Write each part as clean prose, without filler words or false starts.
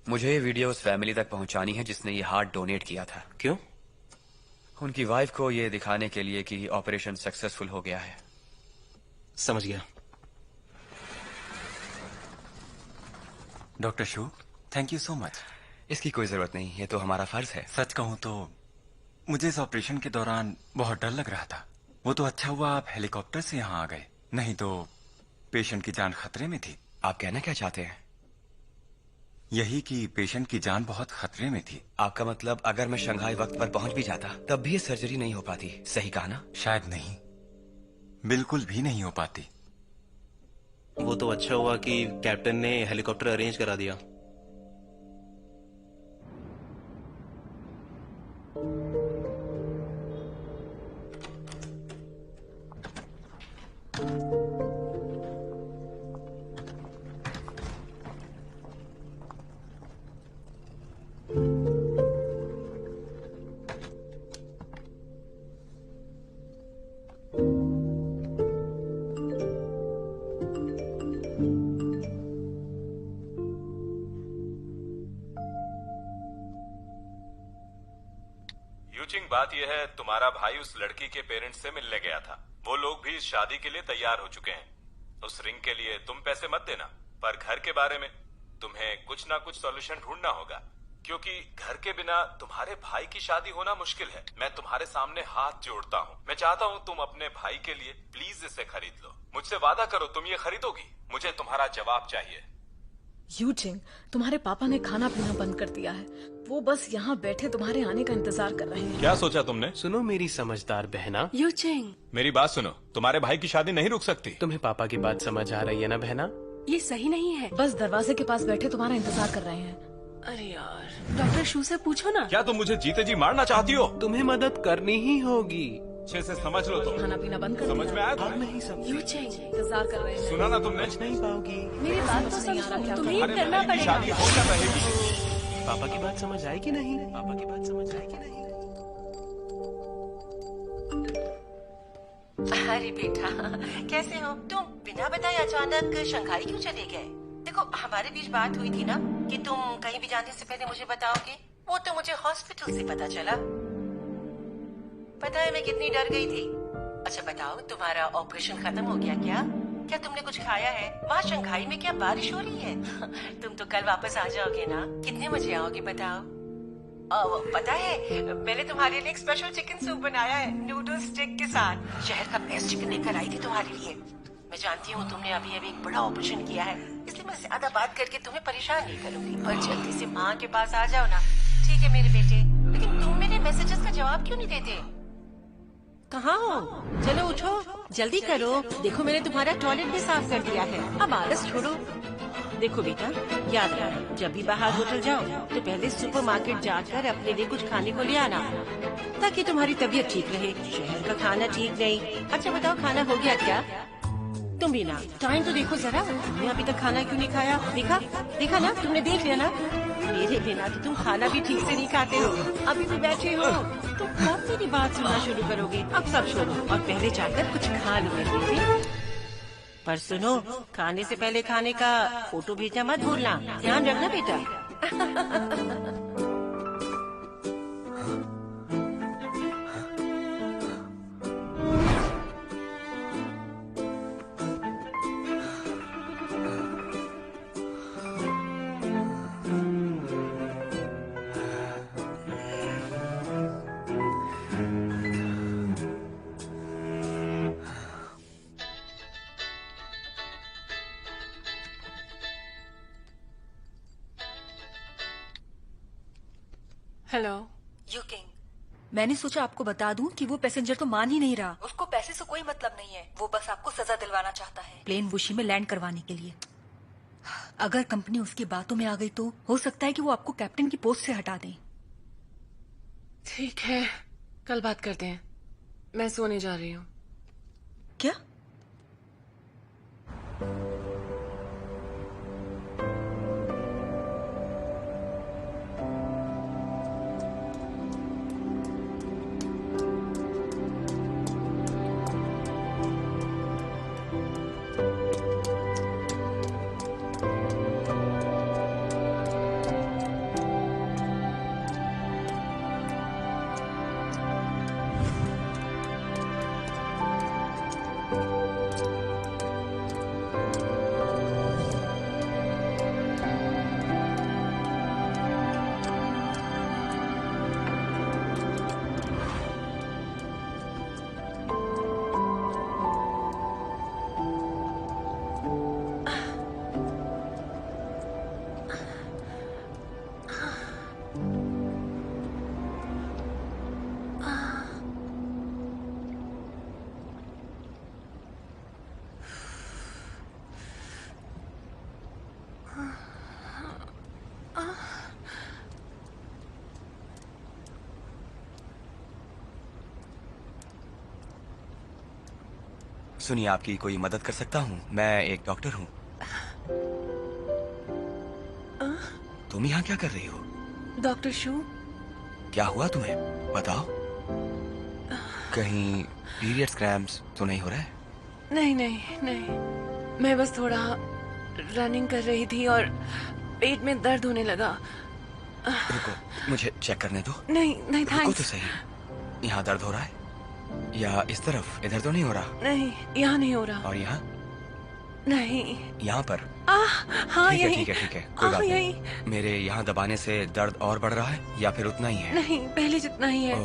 मुझे ये वीडियो उस फैमिली तक पहुंचानी है जिसने ये हार्ट डोनेट किया था। क्यों? उनकी वाइफ को ये दिखाने के लिए कि ऑपरेशन सक्सेसफुल हो गया है। समझ गया। डॉक्टर शू, थैंक यू सो मच। इसकी कोई जरूरत नहीं, ये तो हमारा फर्ज है। सच कहूं तो मुझे इस ऑपरेशन के दौरान बहुत डर लग रहा था। वो तो अच्छा हुआ आप हेलीकॉप्टर से यहाँ आ गए, नहीं तो पेशेंट की जान खतरे में थी। आप कहना क्या चाहते हैं? यही कि पेशेंट की जान बहुत खतरे में थी। आपका मतलब अगर मैं शंघाई वक्त पर पहुंच भी जाता तब भी ये सर्जरी नहीं हो पाती, सही कहा ना? शायद नहीं, बिल्कुल भी नहीं हो पाती। वो तो अच्छा हुआ कि कैप्टन ने हेलीकॉप्टर अरेंज करा दिया। बात यह है, तुम्हारा भाई उस लड़की के पेरेंट्स से मिलने गया था। वो लोग भी इस शादी के लिए तैयार हो चुके हैं। उस रिंग के लिए तुम पैसे मत देना, पर घर के बारे में तुम्हें कुछ ना कुछ सॉल्यूशन ढूंढना होगा, क्योंकि घर के बिना तुम्हारे भाई की शादी होना मुश्किल है। मैं तुम्हारे सामने हाथ जोड़ता हूँ। मैं चाहता हूँ तुम अपने भाई के लिए प्लीज इसे खरीद लो। मुझसे वादा करो तुम ये खरीदोगी। मुझे तुम्हारा जवाब चाहिए। यूचिंग, तुम्हारे पापा ने खाना पीना बंद कर दिया है। वो बस यहाँ बैठे तुम्हारे आने का इंतजार कर रहे हैं। क्या सोचा तुमने? सुनो मेरी समझदार बहना। यूचिंग, मेरी बात सुनो, तुम्हारे भाई की शादी नहीं रुक सकती। तुम्हें पापा की बात समझ आ रही है ना बहना? ये सही नहीं है। बस दरवाजे के पास बैठे तुम्हारा इंतजार कर रहे हैं। अरे यार, डॉक्टर शू से पूछो ना। क्या तुम मुझे जीते जी मारना चाहती हो? तुम्हें मदद करनी ही होगी। अच्छे से समझ लो तुम। खाना पीना बंद कर समझ में आया? अब नहीं समझ। यूचिंग, इंतजार कर रहे हैं। सुना ना तुमने? नहीं पाओगी। मेरी बात तो नहीं आ रहा, समझो, क्या तुम्हें ही अरे करना बहन की पड़ेगा। शादी हो क्या रहेगी? पापा की बात समझ आई कि नहीं? पापा की बात समझ आई कि नहीं? अरे बेटा, कैसे हो तुम? बिना बताए अचानक शंघाई क्यों चले गए? देखो, हमारे बीच बात हुई थी ना कि तुम कहीं भी जाने से पहले मुझे बताओगे। वो तो मुझे हॉस्पिटल से पता चला। पता है मैं कितनी डर गई थी। अच्छा बताओ, तुम्हारा ऑपरेशन खत्म हो गया क्या? क्या तुमने कुछ खाया है? वहाँ शंघाई में क्या बारिश हो रही है? तुम तो कल वापस आ जाओगे ना? कितने बजे आओगे बताओ? पता है मैंने तुम्हारे लिए एक स्पेशल चिकन सूप बनाया है, नूडल स्टिक के साथ। शहर का बेस्ट चिकन लेकर आई थी तुम्हारे लिए। मैं जानती हूँ तुमने अभी अभी एक बड़ा ऑपरेशन किया है, इसलिए मैं ज्यादा बात करके तुम्हें परेशान नहीं करूंगी। पर जल्दी से माँ के पास आ जाओ ना, ठीक है मेरे बेटे? लेकिन तुम मेरे मैसेजेस का जवाब क्यों नहीं देते? कहाँ हो? चलो उठो, जल्दी करो। देखो मैंने तुम्हारा टॉयलेट भी साफ कर दिया है। अब आलस छोड़ो। देखो बेटा, याद रखना, जब भी बाहर होटल जाओ तो पहले सुपरमार्केट जाकर अपने लिए कुछ खाने को ले आना, ताकि तुम्हारी तबीयत ठीक रहे। शहर का खाना ठीक नहीं। अच्छा बताओ, खाना हो गया क्या? तुम भी ना, टाइम तो देखो जरा। तुमने अभी तक खाना क्यों नहीं खाया? देखा ना, तुमने देख लिया ना? मेरे बिना तो तुम खाना भी ठीक से नहीं खाते हो। अभी भी बैठे हो तो कब मेरी बात सुनना शुरू करोगे? अब सब छोड़ो और पहले जाकर कुछ खा लो मेरे बेटे। पर सुनो, खाने से पहले खाने का फोटो भेजना मत भूलना। ध्यान रखना बेटा। हेलो। यू किंग, मैंने सोचा आपको बता दूं कि वो पैसेंजर तो मान ही नहीं रहा। उसको पैसे से कोई मतलब नहीं है, वो बस आपको सजा दिलवाना चाहता है प्लेन वुशी में लैंड करवाने के लिए। अगर कंपनी उसकी बातों में आ गई तो हो सकता है कि वो आपको कैप्टन की पोस्ट से हटा दें। ठीक है, कल बात करते हैं। मैं सोने जा रही हूँ। क्या? सुनिए, आपकी कोई मदद कर सकता हूँ? मैं एक डॉक्टर हूँ। तुम यहाँ क्या कर रही हो? डॉक्टर शू, क्या हुआ तुम्हें? बताओ। कहीं पीरियड्स क्रैम्प्स तो नहीं हो रहा है? नहीं नहीं नहीं, मैं बस थोड़ा रनिंग कर रही थी और पेट में दर्द होने लगा। रुको, मुझे चेक करने दो। नहीं नहीं रुको तो थैंक्स। सही। यहाँ दर्द हो रहा है या इस तरफ? इधर तो नहीं हो रहा। नहीं, यहाँ नहीं हो रहा। और यहाँ? नहीं। यहाँ पर? हाँ ठीक है यही। ठीक है ठीक है, कोई बात यही। नहीं। मेरे यहाँ दबाने से दर्द और बढ़ रहा है या फिर उतना ही है? नहीं, पहले जितना ही है।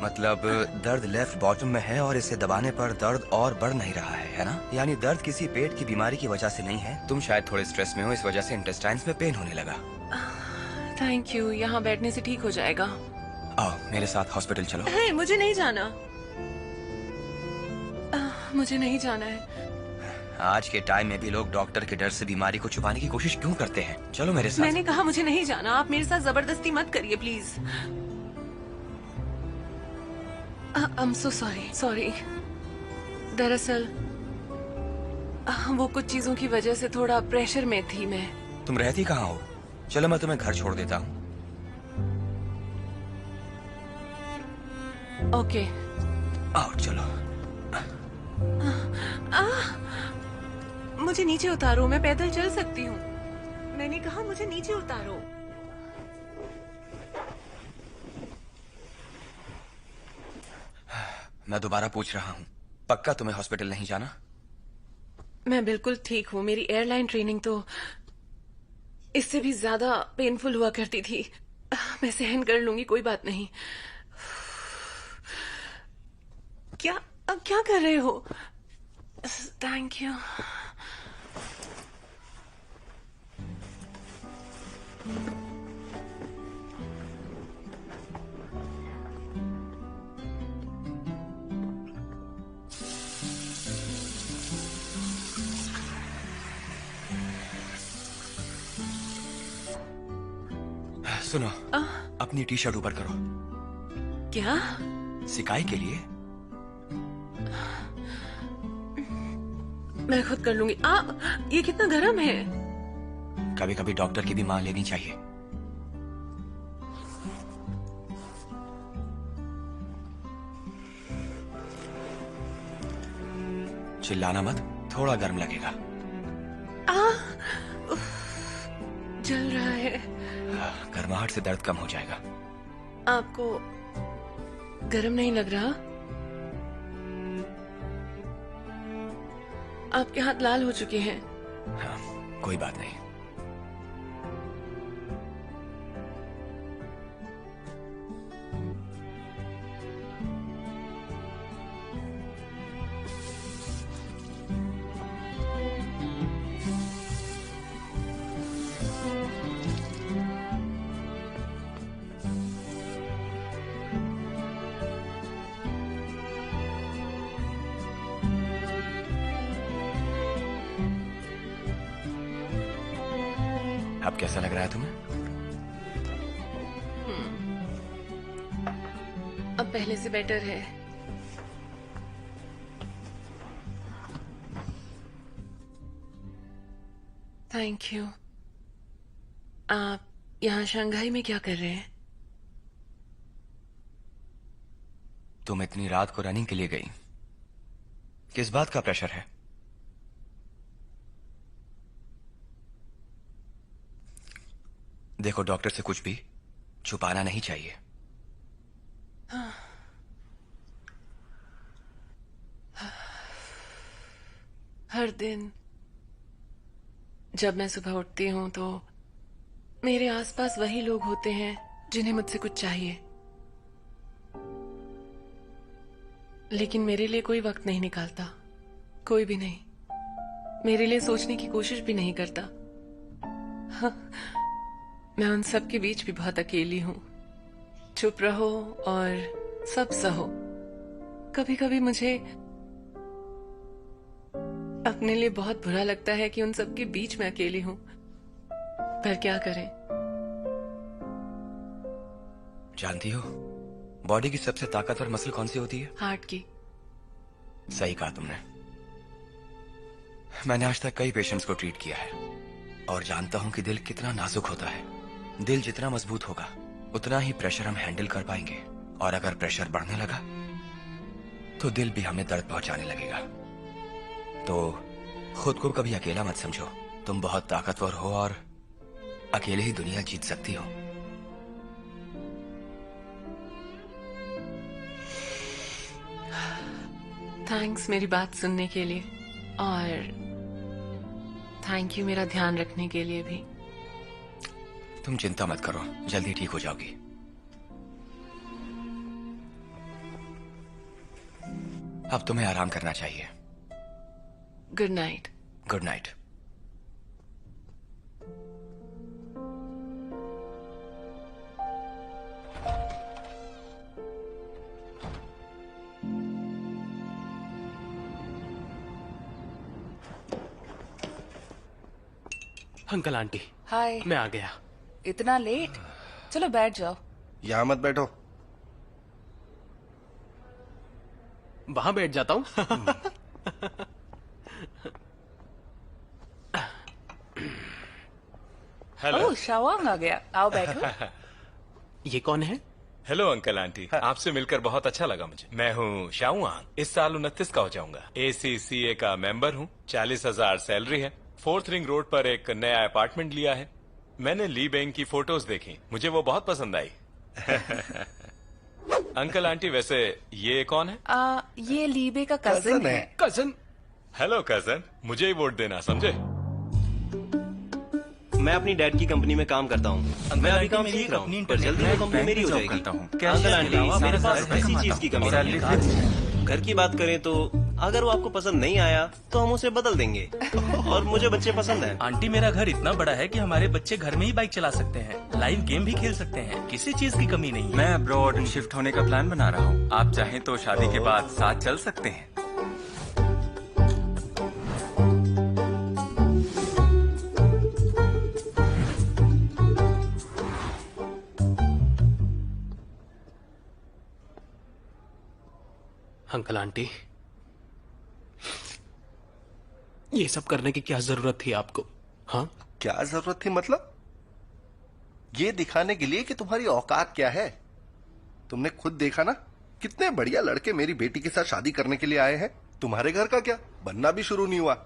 मतलब दर्द लेफ्ट बॉटम में है और इसे दबाने पर दर्द और बढ़ नहीं रहा है ना? यानी दर्द किसी पेट की बीमारी की वजह से नहीं है। तुम शायद थोड़े स्ट्रेस में हो, इस वजह से इंटेस्टाइन्स में पेन होने लगा। थैंक यू, यहाँ बैठने से ठीक हो जाएगा। आओ मेरे साथ हॉस्पिटल चलो। है, मुझे नहीं जाना। मुझे नहीं जाना है। आज के टाइम में भी लोग डॉक्टर के डर से बीमारी को छुपाने की कोशिश क्यों करते हैं? चलो मेरे साथ। मैंने कहा मुझे नहीं जाना। आप मेरे साथ जबरदस्ती मत करिए please. I am so sorry. दरअसल वो कुछ चीजों की वजह से थोड़ा प्रेशर में थी मैं। तुम रहती कहाँ हो? चलो मैं तुम्हें घर छोड़ देता हूँ। ओके। आओ चलो। मुझे नीचे उतारो, मैं पैदल चल सकती हूँ। मैंने कहा मुझे नीचे उतारो। मैं दोबारा पूछ रहा हूँ, पक्का तुम्हें हॉस्पिटल नहीं जाना? मैं बिल्कुल ठीक हूँ। मेरी एयरलाइन ट्रेनिंग तो इससे भी ज्यादा पेनफुल हुआ करती थी। मैं सहन कर लूंगी, कोई बात नहीं। क्या क्या कर रहे हो? Thank you. सुनो, अपनी टी शर्ट ऊपर करो। क्या? सिकाई के लिए? मैं खुद कर लूंगी। ये कितना गर्म है। कभी कभी डॉक्टर की भी मान लेनी चाहिए। चिल्लाना मत, थोड़ा गर्म लगेगा। जल रहा है। गर्माहट से दर्द कम हो जाएगा। आपको गर्म नहीं लग रहा? आपके हाथ लाल हो चुके हैं। हाँ, कोई बात नहीं। अब कैसा लग रहा है तुम्हें? अब पहले से बेटर है। Thank you. आप यहाँ शंघाई में क्या कर रहे हैं? तुम इतनी रात को रनिंग के लिए गई, किस बात का प्रेशर है? देखो, डॉक्टर से कुछ भी छुपाना नहीं चाहिए। हर दिन जब मैं सुबह उठती हूँ तो मेरे आसपास वही लोग होते हैं जिन्हें मुझसे कुछ चाहिए, लेकिन मेरे लिए कोई वक्त नहीं निकालता, कोई भी नहीं। मेरे लिए सोचने की कोशिश भी नहीं करता। हाँ, मैं उन सब के बीच भी बहुत अकेली हूँ। चुप रहो और सब सहो। कभी कभी मुझे अपने लिए बहुत बुरा लगता है कि उन सब के बीच में अकेली हूँ, पर क्या करें। जानती हो, बॉडी की सबसे ताकतवर मसल कौन सी होती है? हार्ट की। सही कहा तुमने। मैंने आज तक कई पेशेंट्स को ट्रीट किया है और जानता हूं कि दिल कितना नाजुक होता है। दिल जितना मजबूत होगा उतना ही प्रेशर हम हैंडल कर पाएंगे, और अगर प्रेशर बढ़ने लगा तो दिल भी हमें दर्द पहुंचाने लगेगा। तो खुद को कभी अकेला मत समझो। तुम बहुत ताकतवर हो और अकेले ही दुनिया जीत सकती हो। थैंक्स मेरी बात सुनने के लिए, और थैंक यू मेरा ध्यान रखने के लिए भी। तुम चिंता मत करो, जल्दी ठीक हो जाओगी। अब तुम्हें आराम करना चाहिए। Good night. Good night. Uncle aunty, hi. मैं आ गया। इतना लेट? चलो बैठ जाओ। यहाँ मत बैठो। वहां बैठ जाता हूँ। हेलो। ओह, शावांग आ गया। आओ बैठो। ये कौन है? हेलो अंकल आंटी, आपसे मिलकर बहुत अच्छा लगा मुझे। मैं हूँ शाओआंग। इस साल 29 का हो जाऊंगा। ACCA का मेंबर हूँ। 40,000 सैलरी है। 4th रिंग रोड पर एक नया अपार्टमेंट लिया है। मैंने ली बेंग की फोटोज देखी, मुझे वो बहुत पसंद आई। अंकल आंटी, वैसे ये कौन है? ये लीबे का कजिन है। कजिन? हेलो कजन, मुझे ही वोट देना, समझे? मैं अपनी डैड की कंपनी में काम करता हूँ। मैं अभी काम सीख रहा हूँ, पर जल्दी वो कंपनी मेरी हो जाएगी। अंकल आंटी, मेरे पास ऐसी चीज की कमी नहीं है। घर की बात करें तो अगर वो आपको पसंद नहीं आया तो हम उसे बदल देंगे, और मुझे बच्चे पसंद हैं। आंटी, मेरा घर इतना बड़ा है कि हमारे बच्चे घर में ही बाइक चला सकते हैं, लाइव गेम भी खेल सकते हैं, किसी चीज की कमी नहीं है। मैं अब्रॉड शिफ्ट होने का प्लान बना रहा हूँ। आप चाहें तो शादी के बाद साथ चल सकते हैं। अंकल आंटी, ये सब करने की क्या जरूरत थी आपको? हाँ, क्या जरूरत थी मतलब? ये दिखाने के लिए कि तुम्हारी औकात क्या है। तुमने खुद देखा ना, कितने बढ़िया लड़के मेरी बेटी के साथ शादी करने के लिए आए हैं। तुम्हारे घर का क्या बनना भी शुरू नहीं हुआ।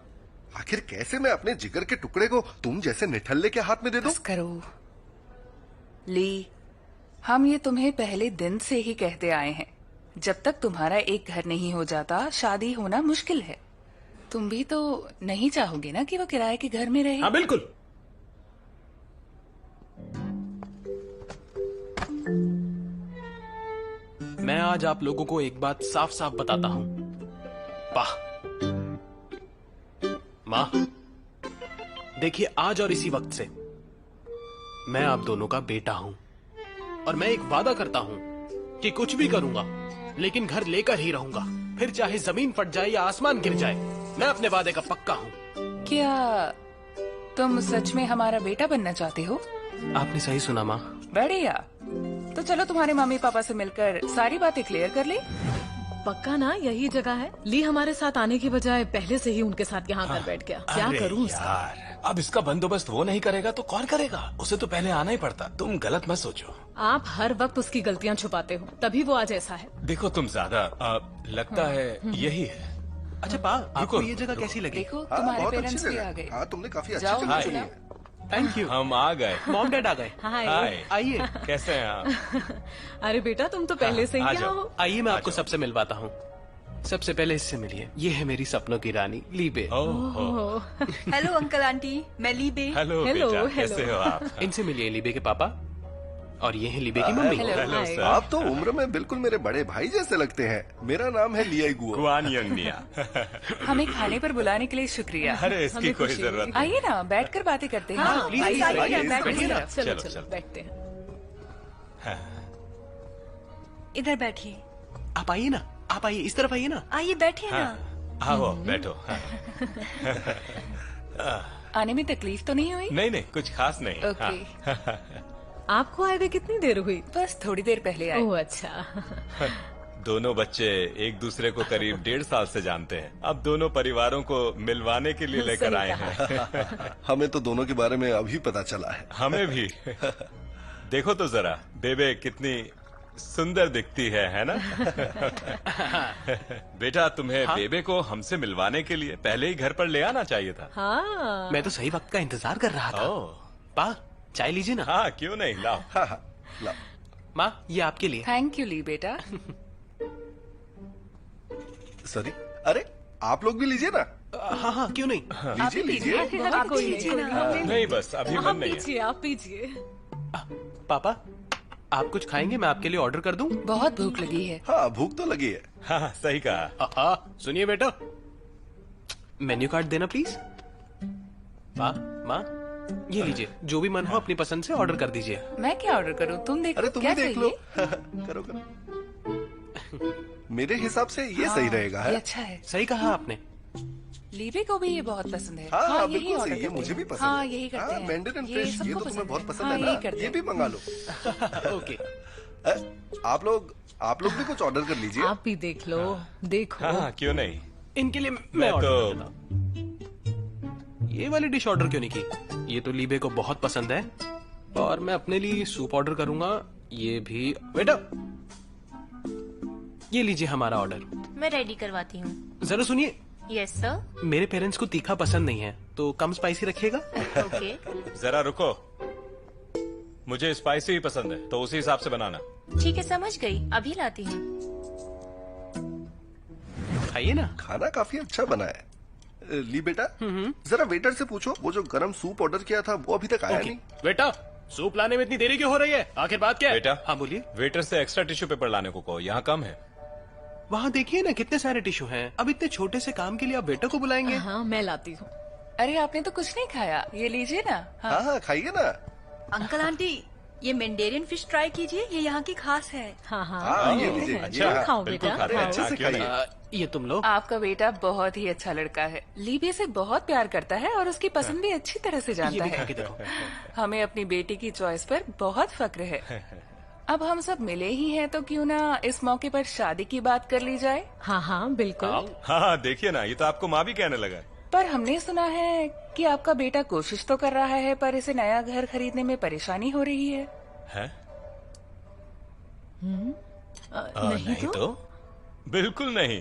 आखिर कैसे मैं अपने जिगर के टुकड़े को तुम जैसे निठल्ले के हाथ में दे दूं? बस करो ली, हम ये तुम्हें पहले दिन से ही कहते आए हैं, जब तक तुम्हारा एक घर नहीं हो जाता शादी होना मुश्किल है। तुम भी तो नहीं चाहोगे ना कि वो किराए के घर में रहे? हाँ बिल्कुल। मैं आज आप लोगों को एक बात साफ साफ बताता हूं। वाह माँ, देखिए, आज और इसी वक्त से मैं आप दोनों का बेटा हूं, और मैं एक वादा करता हूं कि कुछ भी करूंगा लेकिन घर लेकर ही रहूंगा, फिर चाहे जमीन फट जाए या आसमान गिर जाए। मैं अपने वादे का पक्का हूं। क्या तुम सच में हमारा बेटा बनना चाहते हो? आपने सही सुना माँ। बढ़िया। तो चलो तुम्हारे मम्मी पापा से मिलकर सारी बातें क्लियर कर ले। पक्का ना यही जगह है? ली हमारे साथ आने की बजाय पहले से ही उनके साथ यहाँ कर बैठ गया। क्या करूँ इसका? यार, अब इसका बंदोबस्त वो नहीं करेगा तो कौन करेगा? उसे तो पहले आना ही पड़ता। तुम गलत मत सोचो। आप हर वक्त उसकी गलतियाँ छुपाते हो, तभी वो आज ऐसा है। देखो तुम ज्यादा लगता है यही है। अच्छा पा, आपको ये जगह कैसी लगी? देखो तुम्हारे पेरेंट्स भी आ गए। हाँ, तुमने काफी अच्छी जाओ, जगह चुना। चुनी है। Thank you. हम आ गए। मॉम डैड आ गए। हाय। आइए। कैसे हैं आप? अरे बेटा तुम तो पहले से ही आ यहाँ जाओ। हो। आइए मैं आपको सबसे मिलवाता हूँ। सबसे पहले इससे मिलिए। ये है मेरी सपनों की रानी लीबे। हेलो अंकल आंटी, मैं लीबे। हेलो हेलो, बेटा, हेलो। कैसे हो आप? इनसे मिलिए लीबे के पापा और ये है लीबे की मम्मी। हेलो, हाय। आप तो उम्र में बिल्कुल मेरे बड़े भाई जैसे लगते हैं। मेरा नाम है लियाई गुओ। गुआन यंग मिया। हमें खाने पर बुलाने के लिए शुक्रिया। अरे इसकी कोई जरूरत नहीं। आइए ना, बैठकर बातें करते हैं। हाँ, प्लीज, आइए, आइए, आइए, आइए, बैठिए ना। चलो, चलो चलो। चलो बैठते हैं। इधर बैठिए। आप आइए ना, आप आइए, इस तरफ आइए ना। आइए बैठिए ना। आओ बैठो। आने में तकलीफ तो नहीं हुई? नहीं नहीं, कुछ खास नहीं। ओके। आपको आए हुए कितनी देर हुई? बस थोड़ी देर पहले आए। ओह अच्छा। दोनों बच्चे एक दूसरे को करीब 1.5 साल से जानते हैं। अब दोनों परिवारों को मिलवाने के लिए लेकर सही आए हैं। हमें तो दोनों के बारे में अभी पता चला है। हमें भी। देखो तो जरा, बेबे कितनी सुंदर दिखती है ना? बेटा तुम्हें बेबे को हमसे मिलवाने के लिए पहले ही घर पर ले आना चाहिए था। हाँ मैं तो सही वक्त का इंतजार कर रहा था। पा, चाय लीजिए ना। हाँ क्यों नहीं, लाओ। हाँ हाँ, लाओ। माँ ये आपके लिए। थैंक यू ली बेटा। सॉरी, अरे आप लोग भी लीजिए ना। हाँ हाँ क्यों नहीं। लीजिए लीजिए। आप भी लीजिए ना। नहीं बस अभी आप मन नहीं है। पीछिए, आप पीछिए। पापा आप कुछ खाएंगे? मैं आपके लिए ऑर्डर कर दूं? बहुत भूख लगी है। हाँ भूख तो लगी है। हाँ सही कहा। सुनिए बेटा, मेन्यू कार्ड देना प्लीज। माँ ये लीजिए, जो भी मन हो अपनी पसंद से ऑर्डर कर दीजिए। मैं क्या ऑर्डर करूं? तुम देखो। अरे तुम क्या भी देख लो। चाहिए? करो करो। मेरे हिसाब से ये सही रहेगा ये है। अच्छा है। सही कहा आपने। लीबे को भी ये बहुत पसंद है। हाँ, यही बिल्कुल ऑर्डर सही है, करते मुझे हैं। भी पसंद हाँ है। यही करते हैं। मैंडेरिन ये फिश, ये सबको तो तुम्हें बहुत पसंद हाँ, है यही ना? करते ये भी हैं। मंगा लो। ओके। आप लोग भी कुछ ऑर्डर कर लीजिए। आप भी देख लो, देखो। हाँ क्यों नहीं। इनके लिए मैं मैं ऑर्डर तो- कर देता हूं। ये वाली डिश ऑर्डर क्यों नहीं की? ये तो लीबे को बहुत पसंद है। और मैं अपने लिए सूप ऑर्डर करूंगा। ये भी बेटा, ये लीजिए हमारा ऑर्डर। मैं रेडी करवाती हूँ। जरा सुनिए, यस सर। मेरे पेरेंट्स को तीखा पसंद नहीं है, तो कम स्पाइसी रखिएगा। ओके। जरा रुको, मुझे स्पाइसी ही पसंद है तो उसी हिसाब से बनाना। ठीक है समझ गई, अभी लाती हूँ। खाइए ना। खाना काफी अच्छा बना है। ली बेटा, जरा वेटर से पूछो वो जो गरम सूप ऑर्डर किया था वो अभी तक आया नहीं। बेटा सूप लाने में इतनी देरी क्यों हो रही है? आखिर बात क्या है? बेटा हाँ बोलिए। वेटर से एक्स्ट्रा टिश्यू पेपर लाने को कहो, यहाँ कम है। वहाँ देखिए ना कितने सारे टिश्यू हैं। अब इतने छोटे से काम के लिए आप वेटर को बुलाएंगे? हाँ मैं लाती हूँ। अरे आपने तो कुछ नहीं खाया, ये लीजिए ना। हाँ हाँ खाइए ना। अंकल आंटी ये मैंडेरियन फिश ट्राई कीजिए, ये यहाँ की खास है। हाँ हाँ हाँ ये लीजिए। अच्छा खाओ बिल्कुल बेटा, खाते हैं। अच्छे से हाँ, क्यों नहीं? खाइए। ये तुम लो। आपका बेटा बहुत ही अच्छा लड़का है। लीबे से बहुत प्यार करता है और उसकी पसंद भी अच्छी तरह से ये जानता भी खा है। के देखो। हमें अपनी बेटी की चॉइस पर बहुत फक्र है। अब हम सब मिले ही हैं तो क्यों ना इस मौके पर शादी की बात कर ली जाए। हाँ हाँ बिल्कुल। हाँ देखिए ना, ये तो आपको माँ भी कहने लगा। पर हमने सुना है कि आपका बेटा कोशिश तो कर रहा है पर इसे नया घर खरीदने में परेशानी हो रही है। है? नहीं तो? बिल्कुल नहीं।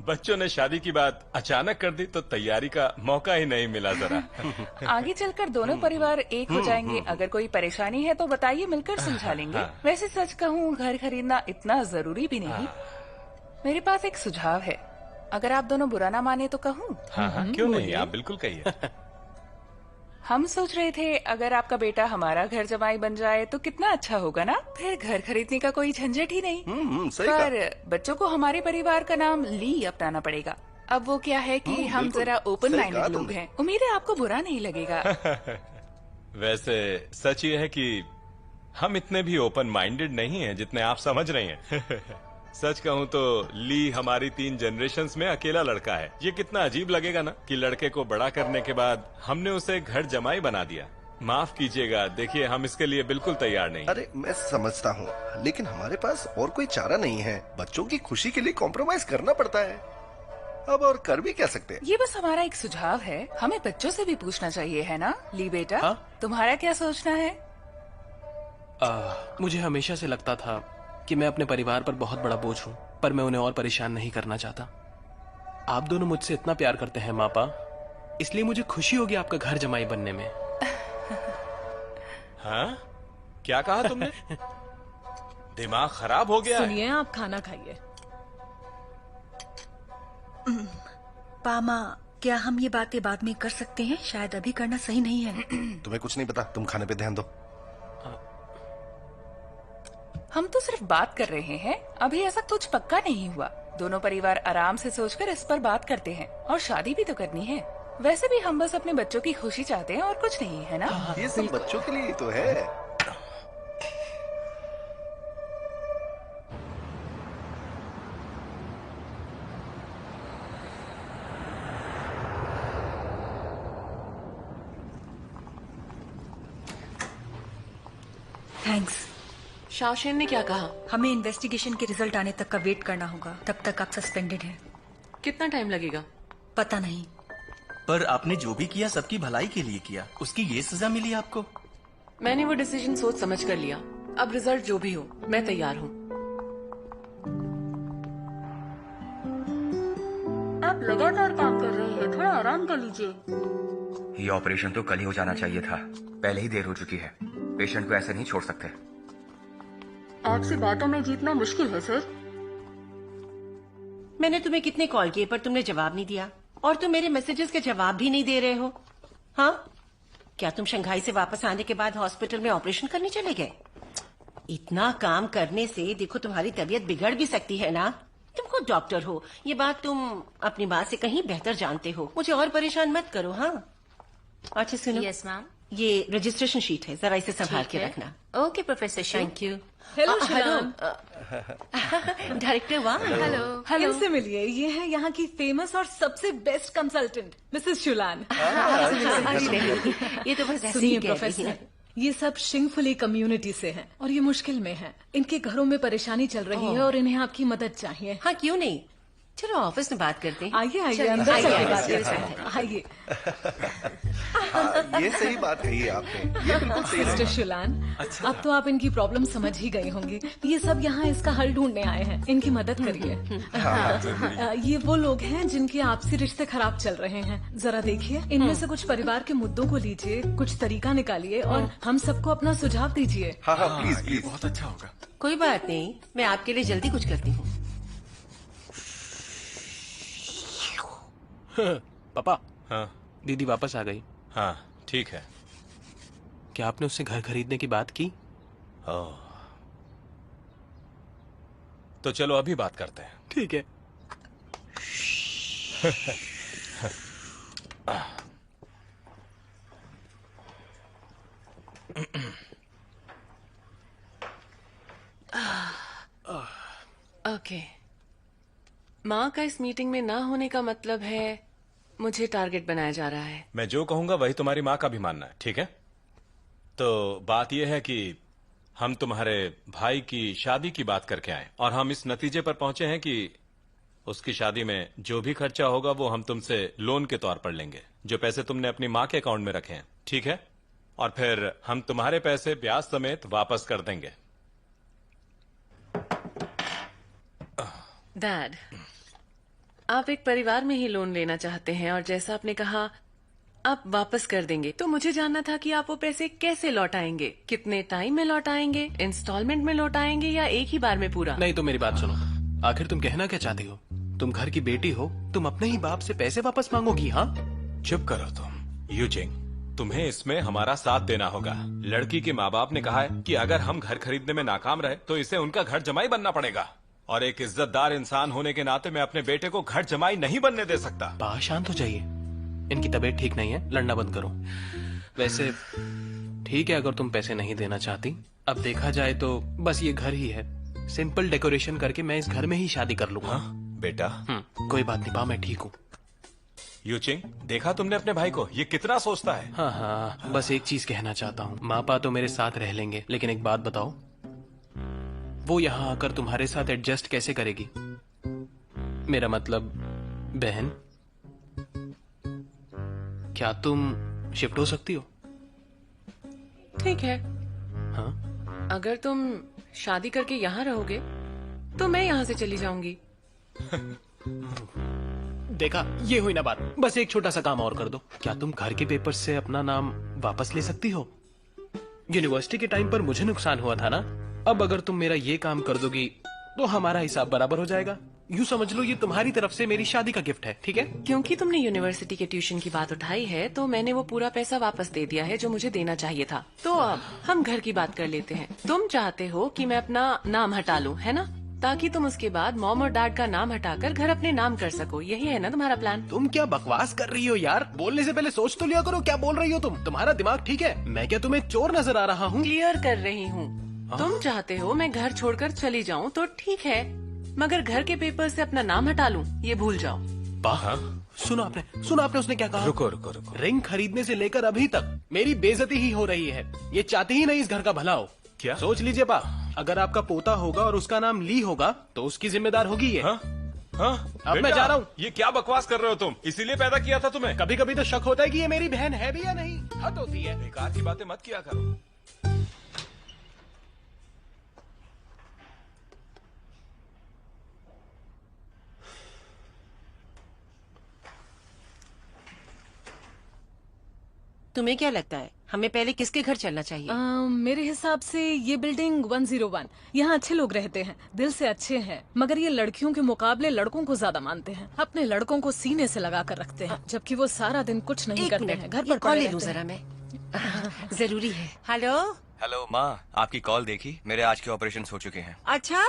बच्चों ने शादी की बात अचानक कर दी तो तैयारी का मौका ही नहीं मिला जरा। आगे चलकर दोनों परिवार एक हो जाएंगे। अगर कोई परेशानी है तो बताइए, मिलकर सुलझा लेंगे। वैसे सच कहूँ घर खरीदना इतना जरूरी भी नहीं। मेरे पास एक सुझाव है, अगर आप दोनों बुरा ना माने तो कहूँ। हाँ क्यों नहीं, आप बिल्कुल कहिए। हम सोच रहे थे अगर आपका बेटा हमारा घर जमाई बन जाए तो कितना अच्छा होगा ना। फिर घर खरीदने का कोई झंझट ही नहीं। सही कहा। पर बच्चों को हमारे परिवार का नाम ली अपनाना पड़ेगा। अब वो क्या है कि हम बिल्कुल। जरा ओपन सही माइंडेड कहा लोग तुमने। हैं। उम्मीद है आपको बुरा नहीं लगेगा। वैसे सच ये है कि हम इतने भी ओपन माइंडेड नहीं हैं जितने आप समझ रही हैं। सच कहूँ तो ली हमारी 3 जनरेशन्स में अकेला लड़का है। ये कितना अजीब लगेगा ना कि लड़के को बड़ा करने के बाद हमने उसे घर जमाई बना दिया। माफ कीजिएगा, देखिए हम इसके लिए बिल्कुल तैयार नहीं। अरे मैं समझता हूँ, लेकिन हमारे पास और कोई चारा नहीं है। बच्चों की खुशी के लिए कॉम्प्रोमाइज करना पड़ता है। अब और कर भी क्या सकते हैं? ये बस हमारा एक सुझाव है, हमें बच्चों से भी पूछना चाहिए, है ना ली बेटा? तुम्हारा क्या सोचना है? मुझे हमेशा से लगता था कि मैं अपने परिवार पर बहुत बड़ा बोझ हूँ, पर मैं उन्हें और परेशान नहीं करना चाहता। आप दोनों मुझसे इतना प्यार करते हैं मापा, इसलिए मुझे खुशी होगी आपका घर जमाई बनने में। हाँ? क्या कहा तुमने? दिमाग खराब हो गया है। सुनिए, आप खाना खाइए। पामा, क्या हम ये बातें बाद में कर सकते हैं? शायद अभी करना सही नहीं है। तुम्हें कुछ नहीं पता, तुम खाने पे ध्यान दो। हम तो सिर्फ बात कर रहे हैं, अभी ऐसा कुछ पक्का नहीं हुआ। दोनों परिवार आराम से सोचकर इस पर बात करते हैं, और शादी भी तो करनी है। वैसे भी हम बस अपने बच्चों की खुशी चाहते हैं और कुछ नहीं, है ना? ये सब बच्चों के लिए ही तो है। थैंक्स। शाओशेन ने क्या कहा? हमें इन्वेस्टिगेशन के रिजल्ट आने तक का वेट करना होगा, तब तक आप सस्पेंडेड हैं। कितना टाइम लगेगा? पता नहीं। पर आपने जो भी किया सबकी भलाई के लिए किया, उसकी ये सजा मिली आपको। मैंने वो डिसीजन सोच समझ कर लिया। अब रिजल्ट जो भी हो, मैं तैयार हूँ। आप लगातार काम कर रहे हैं, थोड़ा आराम कर लीजिए। ये ऑपरेशन तो कल ही हो जाना चाहिए था, पहले ही देर हो चुकी है। पेशेंट को ऐसे नहीं छोड़ सकते। आपसे बातों में जीतना मुश्किल है सर। मैंने तुम्हें कितने कॉल किए पर तुमने जवाब नहीं दिया, और तुम मेरे मैसेजेस के जवाब भी नहीं दे रहे हो। हाँ, क्या तुम शंघाई से वापस आने के बाद हॉस्पिटल में ऑपरेशन करने चले गए? इतना काम करने से देखो तुम्हारी तबीयत बिगड़ भी सकती है ना। तुम खुद डॉक्टर हो, ये बात तुम अपनी माँ से कहीं बेहतर जानते हो। मुझे और परेशान मत करो। हाँ, अच्छा सुनो। Yes ma'am. ये रजिस्ट्रेशन शीट है, जरा इसे संभाल के रखना। Okay professor shoe. Thank you. Hello hello director वाह। हेलो, इनसे मिलिए। ये है यहाँ की फेमस और सबसे बेस्ट कंसल्टेंट मिसेस शुलान। ये तो बस ऐसे ही सुनिए कह रही प्रोफेसर, है। ये सब शिंगफुली कम्युनिटी से हैं और ये मुश्किल में हैं। इनके घरों में परेशानी चल रही है और इन्हें आपकी मदद चाहिए। हाँ, क्यों नहीं, चलो ऑफिस में बात करते हैं। आइए आइए, चलिए, अंदर आइए, चलिए, आइए, बात आइए, करते हैं। आइए। ये सही बात कही है आपने, ये बिल्कुल सही मिस्टर है। शुलान, अब तो आप इनकी प्रॉब्लम समझ ही गए होंगे। ये सब यहाँ इसका हल ढूंढने आए हैं, इनकी मदद करिए। ये वो लोग हैं जिनके आपसी रिश्ते खराब चल रहे हैं। जरा देखिए, इनमें से कुछ परिवार के मुद्दों को लीजिए, कुछ तरीका निकालिए और हम सबको अपना सुझाव दीजिए। हाँ हाँ, प्लीज प्लीज। बहुत अच्छा होगा। कोई बात नहीं, मैं आपके लिए जल्दी कुछ करती हूँ। पापा। हाँ दीदी वापस आ गई। हाँ ठीक है। क्या आपने उससे घर खरीदने की बात की? ओह, तो चलो अभी बात करते हैं। ठीक है। ओके, माँ का इस मीटिंग में ना होने का मतलब है मुझे टारगेट बनाया जा रहा है। मैं जो कहूंगा वही तुम्हारी माँ का भी मानना है, ठीक है? तो बात यह है कि हम तुम्हारे भाई की शादी की बात करके आए और हम इस नतीजे पर पहुंचे हैं कि उसकी शादी में जो भी खर्चा होगा वो हम तुमसे लोन के तौर पर लेंगे, जो पैसे तुमने अपनी माँ के अकाउंट में रखे हैं, ठीक है? और फिर हम तुम्हारे पैसे ब्याज समेत वापस कर देंगे। डैड, आप एक परिवार में ही लोन लेना चाहते हैं और जैसा आपने कहा आप वापस कर देंगे, तो मुझे जानना था कि आप वो पैसे कैसे लौटाएंगे, कितने टाइम में लौटाएंगे, इंस्टॉलमेंट में लौटाएंगे या एक ही बार में पूरा? नहीं तो मेरी बात सुनो, आखिर तुम कहना क्या चाहती हो? तुम घर की बेटी हो, तुम अपने ही बाप से पैसे वापस मांगोगी? हाँ, चुप करो तुम यूजिंग, तुम्हें इसमें हमारा साथ देना होगा। लड़की के माँ बाप ने कहा है कि अगर हम घर खरीदने में नाकाम रहे तो इसे उनका घर जमाई बनना पड़ेगा, और एक इज्जतदार इंसान होने के नाते मैं अपने बेटे को घर जमाई नहीं बनने दे सकता। बा शांत हो जाइए, इनकी तबीयत ठीक नहीं है, लड़ना बंद करो। वैसे ठीक है, अगर तुम पैसे नहीं देना चाहती, अब देखा जाए तो बस ये घर ही है, सिंपल डेकोरेशन करके मैं इस घर में ही शादी कर लूंगा। बेटा कोई बात नहीं पा, मैं ठीक हूँ। यूचिंग, देखा तुमने अपने भाई को, ये कितना सोचता है। हाँ हाँ, बस एक चीज कहना चाहता हूँ, माँ पा तो मेरे साथ रह लेंगे, लेकिन एक बात बताओ, वो यहाँ आकर तुम्हारे साथ एडजस्ट कैसे करेगी? मेरा मतलब बहन, क्या तुम शिफ्ट हो सकती हो? ठीक है। हाँ, अगर तुम शादी करके यहाँ रहोगे तो मैं यहाँ से चली जाऊंगी। देखा, ये हुई ना बात। बस एक छोटा सा काम और कर दो। क्या तुम घर के पेपर से अपना नाम वापस ले सकती हो? यूनिवर्सिटी के टाइम पर मुझे नुकसान हुआ था ना, अब अगर तुम मेरा ये काम कर दोगी तो हमारा हिसाब बराबर हो जाएगा। यूँ समझ लो ये तुम्हारी तरफ से मेरी शादी का गिफ्ट है, ठीक है? क्योंकि तुमने यूनिवर्सिटी के ट्यूशन की बात उठाई है तो मैंने वो पूरा पैसा वापस दे दिया है जो मुझे देना चाहिए था। तो अब हम घर की बात कर लेते हैं। तुम चाहते हो कि मैं अपना नाम हटा लूं, है ना? ताकि तुम उसके बाद मॉम और डैड का नाम हटाकर घर अपने नाम कर सको। यही है ना तुम्हारा प्लान? तुम क्या बकवास कर रही हो यार? बोलने से पहले सोच तो लिया करो, क्या बोल रही हो तुम? तुम्हारा दिमाग ठीक है? मैं क्या तुम्हें चोर नजर आ रहा हूँ? क्लियर कर रही हूँ। तुम चाहते हो मैं घर छोड़कर चली जाऊँ तो ठीक है, मगर घर के पेपर से अपना नाम हटा लूं ये भूल जाओ। सुना आपने उसने क्या कहा? रुको रुको रुको। रिंग खरीदने से लेकर अभी तक मेरी बेइज्जती ही हो रही है। ये चाहती ही नहीं इस घर का भला हो। क्या? सोच लीजिए पा, अगर आपका पोता होगा और उसका नाम ली होगा तो उसकी जिम्मेदार होगी ये। हाँ? अब मैं जा रहा हूँ। ये क्या बकवास कर रहे हो तुम? इसीलिए पैदा किया था तुम्हें। कभी कभी तो शक होता है कि ये मेरी बहन है भी या नहीं। हद होती है। बेकार की बातें मत किया करो। तुम्हें क्या लगता है हमें पहले किसके घर चलना चाहिए? मेरे हिसाब से ये बिल्डिंग 101, यहाँ अच्छे लोग रहते हैं, दिल से अच्छे हैं, मगर ये लड़कियों के मुकाबले लड़कों को ज्यादा मानते हैं, अपने लड़कों को सीने से लगा कर रखते हैं, जबकि वो सारा दिन कुछ नहीं करते हैं, घर पर कॉल पड़े ले लूं रहते जरा हैं। मैं। जरूरी है। हेलो हेलो माँ, आपकी कॉल देखी, मेरे आज के ऑपरेशन हो चुके हैं। अच्छा,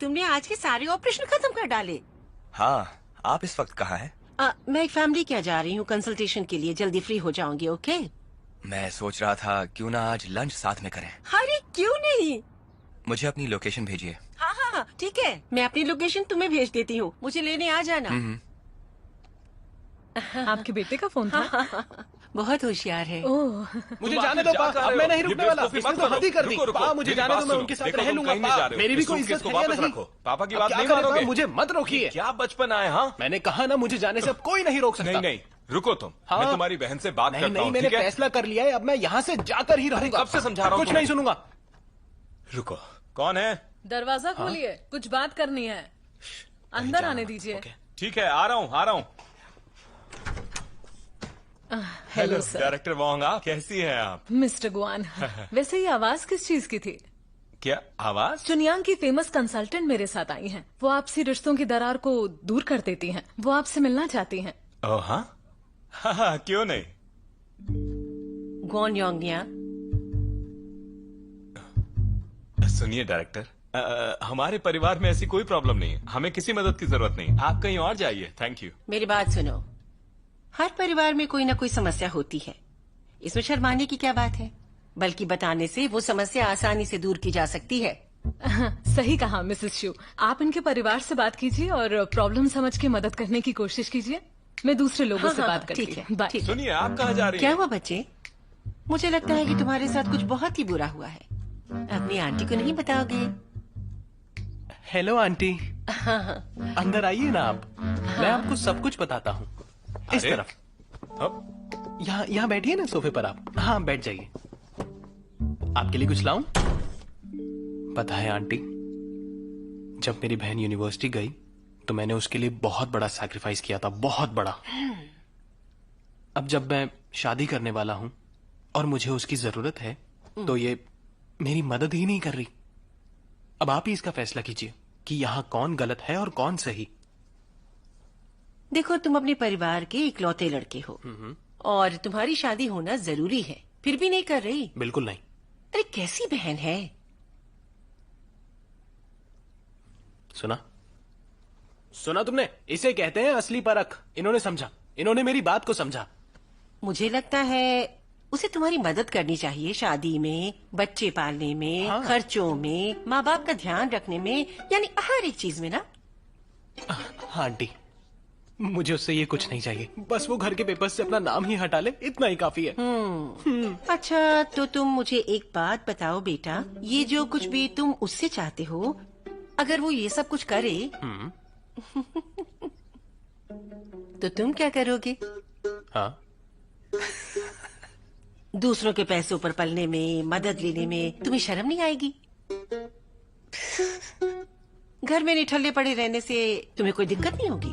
तुमने आज के सारे ऑपरेशन खत्म कर डाले? हाँ, आप इस वक्त कहाँ हैं? मैं एक फैमिली के यहाँ जा रही हूँ कंसल्टेशन के लिए, जल्दी फ्री हो जाऊंगी। ओके? मैं सोच रहा था क्यों ना आज लंच साथ में करें। अरे क्यों नहीं? मुझे अपनी लोकेशन भेजिए। हाँ हाँ हाँ ठीक है, मैं अपनी लोकेशन तुम्हें भेज देती हूँ, मुझे लेने आ जाना। आपके बेटे का फोन था? बहुत होशियार है। ओह, मुझे जाने दो पा, अब मैं नहीं रुकने वाला। इसने तो हद ही कर दी। पा, मुझे जाने दो, मैं उनके साथ रह लूंगा। पा, मेरी भी कोई इज्जत है या नहीं? पापा की अब बात क्या नहीं करें, मानोगे? पा, मुझे मत रोकिए। क्या बचपन आए? हाँ, मैंने कहा ना, मुझे जाने से अब कोई नहीं रोक सकता। नहीं नहीं, रुको तुम। हाँ? मैं तुम्हारी बहन से बात करता नहीं, हूँ, मैंने ठीक है? फैसला कर लिया है, अब मैं यहाँ से जाकर ही रहूंगा। कब से समझा रहा हूँ कुछ नहीं सुनूंगा। रुको, कौन है? दरवाजा खोलिए, कुछ बात करनी है, अंदर आने दीजिए। ठीक है, आ रहा हूँ आ रहा हूँ। Hello sir. डायरेक्टर वोंगा, कैसी हैं आप? मिस्टर गुआन, वैसे ये आवाज किस चीज की थी? क्या आवाज? चुनियांग की फेमस कंसल्टेंट मेरे साथ आई हैं। वो आपसी रिश्तों की दरार को दूर कर देती हैं। वो आपसे मिलना चाहती हैं। ओह हाँ? हाँ, क्यों नहीं? गॉन योंगनिया, सुनिए डायरेक्टर, हमारे परिवार में ऐसी कोई प्रॉब्लम नहीं है, हमें किसी मदद की जरूरत नहीं। आप कहीं और जाइए। Thank you. मेरी बात सुनो, हर परिवार में कोई ना कोई समस्या होती है, इसमें शर्माने की क्या बात है? बल्कि बताने से वो समस्या आसानी से दूर की जा सकती है। सही कहा मिसेस शू। आप इनके परिवार से बात कीजिए और प्रॉब्लम समझ के मदद करने की कोशिश कीजिए। मैं दूसरे लोगों से बात करती ठीक है, हूँ। बाय। ठीक है। सुनिए, आप कहाँ जा रही क्या हैं? हुआ बच्चे? मुझे लगता है कि तुम्हारे साथ कुछ बहुत ही बुरा हुआ है। अपनी आंटी को नहीं बताओगे? हेलो आंटी, अंदर आइए ना आप, मैं आपको सब कुछ बताता हूँ। इस अरे, तरफ यहाँ बैठिए ना सोफे पर आप। हाँ बैठ जाइए। आपके लिए कुछ लाऊं? पता है आंटी, जब मेरी बहन यूनिवर्सिटी गई तो मैंने उसके लिए बहुत बड़ा सैक्रिफाइस किया था, बहुत बड़ा। अब जब मैं शादी करने वाला हूं और मुझे उसकी जरूरत है तो ये मेरी मदद ही नहीं कर रही। अब आप ही इसका फैसला कीजिए कि यहाँ कौन गलत है और कौन सही। देखो, तुम अपने परिवार के इकलौते लड़के हो और तुम्हारी शादी होना जरूरी है, फिर भी नहीं कर रही। बिल्कुल नहीं। अरे कैसी बहन है? सुना तुमने? इसे कहते हैं असली परख। इन्होंने समझा, इन्होंने मेरी बात को समझा। मुझे लगता है उसे तुम्हारी मदद करनी चाहिए शादी में, बच्चे पालने में, खर्चों में, माँ बाप का ध्यान रखने में, यानी हर एक चीज में ना। हाँ आंटी, मुझे उससे ये कुछ नहीं चाहिए, बस वो घर के पेपर्स से अपना नाम ही हटा ले, इतना ही काफी है। अच्छा तो तुम मुझे एक बात बताओ बेटा, ये जो कुछ भी तुम उससे चाहते हो, अगर वो ये सब कुछ करे तो तुम क्या करोगे? हाँ? दूसरों के पैसों पर पलने में, मदद लेने में तुम्हें शर्म नहीं आएगी? घर में निठल्ले पड़े रहने से तुम्हें कोई दिक्कत नहीं होगी?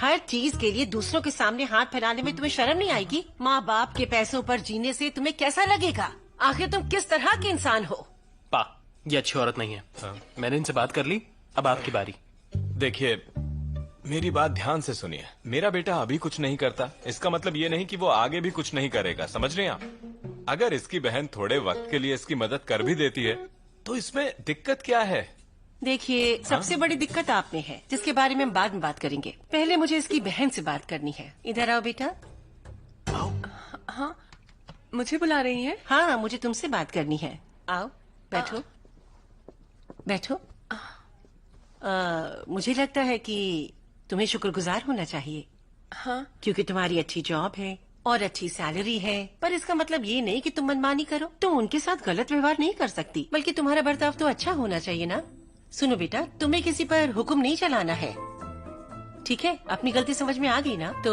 हर चीज के लिए दूसरों के सामने हाथ फैलाने में तुम्हें शर्म नहीं आएगी? माँ बाप के पैसों पर जीने से तुम्हें कैसा लगेगा? आखिर तुम किस तरह के इंसान हो? पा, ये अच्छी औरत नहीं है। मैंने इनसे बात कर ली, अब आपकी बारी। देखिए, मेरी बात ध्यान से सुनिए। मेरा बेटा अभी कुछ नहीं करता, इसका मतलब ये नहीं कि वो आगे भी कुछ नहीं करेगा, समझ रहे हैं आप? अगर इसकी बहन थोड़े वक्त के लिए इसकी मदद कर भी देती है तो इसमें दिक्कत क्या है? देखिए, सबसे बड़ी दिक्कत आप में है, जिसके बारे में हम बाद में बात करेंगे। पहले मुझे इसकी बहन से बात करनी है। इधर आओ बेटा। हाँ, मुझे बुला रही हैं? हाँ, मुझे तुमसे बात करनी है। आओ, बैठो बैठो। मुझे लगता है कि तुम्हें शुक्रगुजार होना चाहिए। हाँ? क्योंकि तुम्हारी अच्छी जॉब है और अच्छी सैलरी है, पर इसका मतलब ये नहीं कि तुम मनमानी करो। तुम उनके साथ गलत व्यवहार नहीं कर सकती, बल्कि तुम्हारा बर्ताव तो अच्छा होना चाहिए ना। सुनो बेटा, तुम्हें किसी पर हुक्म नहीं चलाना है, ठीक है? अपनी गलती समझ में आ गई ना? तो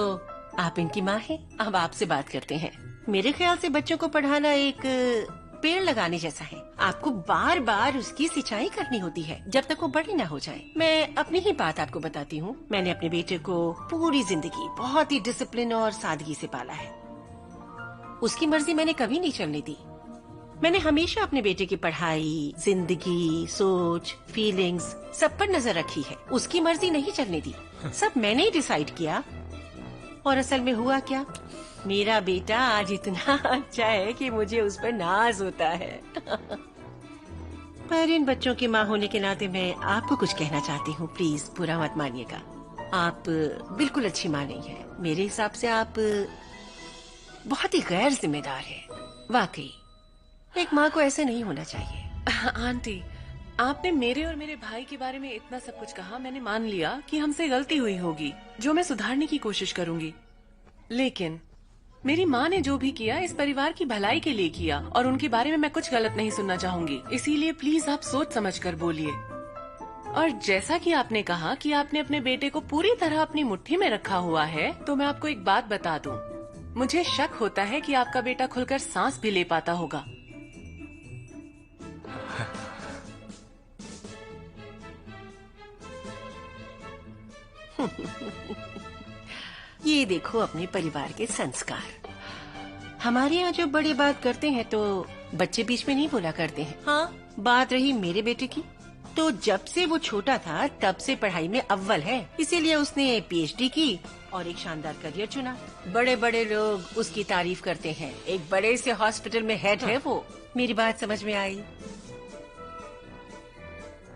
आप इनकी माँ हैं। अब आपसे बात करते हैं। मेरे ख्याल से बच्चों को पढ़ाना एक पेड़ लगाने जैसा है। आपको बार बार उसकी सिंचाई करनी होती है जब तक वो बड़ी ना हो जाए। मैं अपनी ही बात आपको बताती हूँ। मैंने अपने बेटे को पूरी जिंदगी बहुत ही डिसिप्लिन और सादगी से पाला है। उसकी मर्जी मैंने कभी नहीं चलने दी। मैंने हमेशा अपने बेटे की पढ़ाई, जिंदगी, सोच, फीलिंग्स सब पर नजर रखी है। उसकी मर्जी नहीं चलने दी, सब मैंने ही डिसाइड किया। और असल में हुआ क्या, मेरा बेटा आज इतना अच्छा है कि मुझे उस पर नाज होता है। पर इन बच्चों की माँ होने के नाते मैं आपको कुछ कहना चाहती हूँ, प्लीज बुरा मत मानिएगा। आप बिल्कुल अच्छी माँ नहीं है। मेरे हिसाब से आप बहुत ही गैर जिम्मेदार है। वाकई एक माँ को ऐसे नहीं होना चाहिए। आंटी, आपने मेरे और मेरे भाई के बारे में इतना सब कुछ कहा, मैंने मान लिया कि हमसे गलती हुई होगी, जो मैं सुधारने की कोशिश करूंगी। लेकिन मेरी माँ ने जो भी किया इस परिवार की भलाई के लिए किया, और उनके बारे में मैं कुछ गलत नहीं सुनना चाहूंगी। इसीलिए प्लीज आप सोच समझ कर बोलिए। और जैसा कि आपने कहा कि आपने अपने बेटे को पूरी तरह अपनी मुट्ठी में रखा हुआ है, तो मैं आपको एक बात बता दूं। मुझे शक होता है कि आपका बेटा खुलकर सांस भी ले पाता होगा। ये देखो अपने परिवार के संस्कार। हमारे यहाँ जो बड़े बात करते हैं तो बच्चे बीच में नहीं बोला करते हैं। हाँ, बात रही मेरे बेटे की, तो जब से वो छोटा था तब से पढ़ाई में अव्वल है। इसीलिए उसने पीएचडी की और एक शानदार करियर चुना। बड़े बड़े लोग उसकी तारीफ करते हैं। एक बड़े से हॉस्पिटल में हेड है वो। मेरी बात समझ में आई?